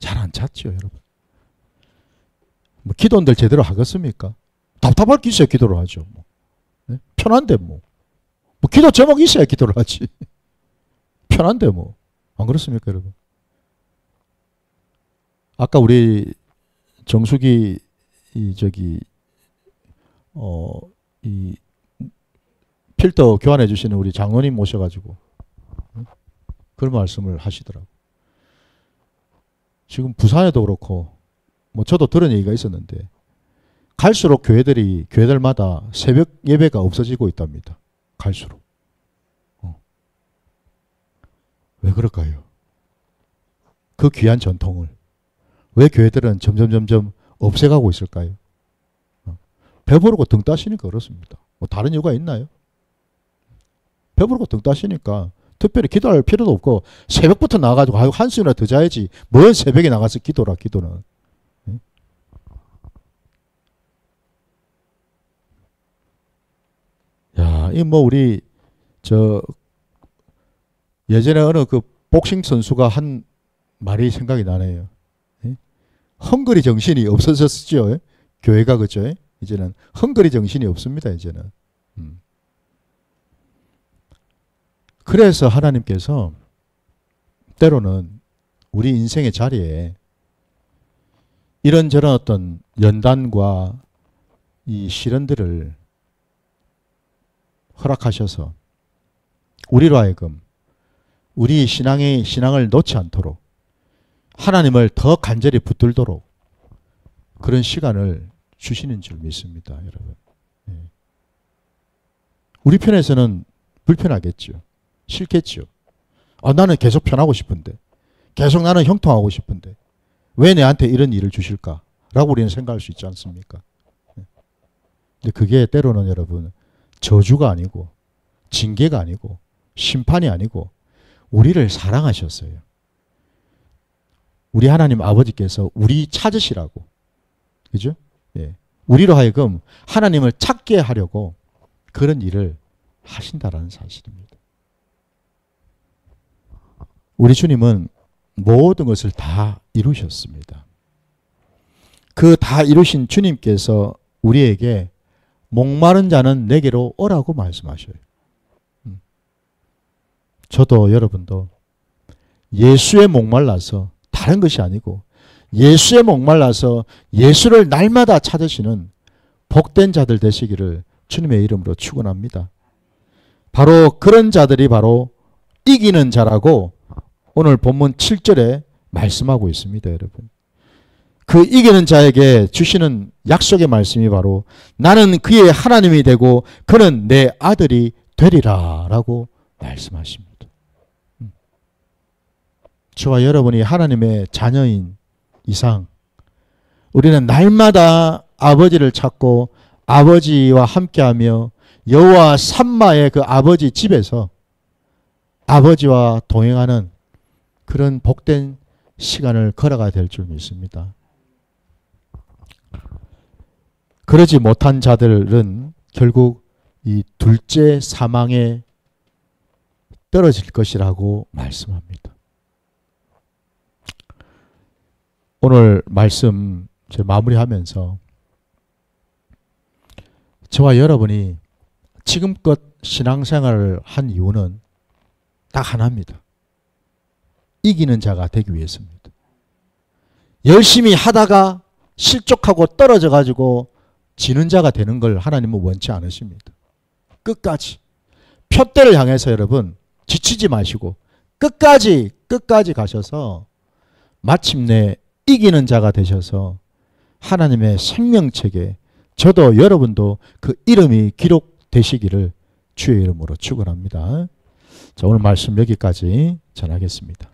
잘 안 찾죠 여러분. 뭐 기도들 제대로 하겠습니까? 답답할 게 있어야 기도를 하죠. 뭐. 네? 편한데 뭐 기도 제목이 있어야 기도를 하지. 편한데 뭐. 안 그렇습니까 여러분? 아까 우리 정수기 이 필터 교환해 주시는 우리 장로님 모셔가지고 그런 말씀을 하시더라고. 지금 부산에도 그렇고 뭐 저도 들은 얘기가 있었는데 갈수록 교회들마다 새벽 예배가 없어지고 있답니다. 갈수록. 왜 그럴까요? 그 귀한 전통을 왜 교회들은 점점 없애가고 있을까요? 배부르고 등 따시니까 그렇습니다. 뭐 다른 이유가 있나요? 배부르고 등 따시니까 특별히 기도할 필요도 없고 새벽부터 나가지고 한숨이나 더 자야지 뭔 새벽에 나가서 기도라 기도는. 야, 이 뭐 우리 예전에 어느 그 복싱 선수가 한 말이 생각이 나네요. 헝그리 정신이 없어졌죠. 교회가 그죠? 이제는 헝그리 정신이 없습니다. 이제는. 그래서 하나님께서 때로는 우리 인생의 자리에 이런저런 어떤 연단과 이 시련들을 허락하셔서 우리로 하여금 우리 신앙을 놓지 않도록 하나님을 더 간절히 붙들도록 그런 시간을 주시는 줄 믿습니다. 여러분. 우리 편에서는 불편하겠죠. 싫겠죠. 나는 계속 편하고 싶은데 계속 나는 형통하고 싶은데 왜 내한테 이런 일을 주실까? 라고 우리는 생각할 수 있지 않습니까? 근데 그게 때로는 여러분 저주가 아니고 징계가 아니고 심판이 아니고 우리를 사랑하셨어요. 우리 하나님 아버지께서 우리 찾으시라고. 그죠? 예. 우리로 하여금 하나님을 찾게 하려고 그런 일을 하신다라는 사실입니다. 우리 주님은 모든 것을 다 이루셨습니다. 그 다 이루신 주님께서 우리에게 목마른 자는 내게로 오라고 말씀하셔요. 저도 여러분도 예수에 목말라서 다른 것이 아니고 예수에 목말라서 예수를 날마다 찾으시는 복된 자들 되시기를 주님의 이름으로 축원합니다. 바로 그런 자들이 바로 이기는 자라고 오늘 본문 7절에 말씀하고 있습니다, 여러분. 그 이기는 자에게 주시는 약속의 말씀이 바로 나는 그의 하나님이 되고 그는 내 아들이 되리라 라고 말씀하십니다. 저와 여러분이 하나님의 자녀인 이상 우리는 날마다 아버지를 찾고 아버지와 함께하며 여호와 삼마의 그 아버지 집에서 아버지와 동행하는 그런 복된 시간을 걸어가야 될 줄 믿습니다. 그러지 못한 자들은 결국 이 둘째 사망에 떨어질 것이라고 말씀합니다. 오늘 말씀 마무리하면서 저와 여러분이 지금껏 신앙생활을 한 이유는 딱 하나입니다. 이기는 자가 되기 위해서입니다. 열심히 하다가 실족하고 떨어져 가지고 지는 자가 되는 걸 하나님은 원치 않으십니다. 끝까지 표대를 향해서 여러분 지치지 마시고 끝까지 가셔서 마침내 이기는 자가 되셔서 하나님의 생명책에 저도 여러분도 그 이름이 기록되시기를 주의 이름으로 축원합니다. 자, 오늘 말씀 여기까지 전하겠습니다.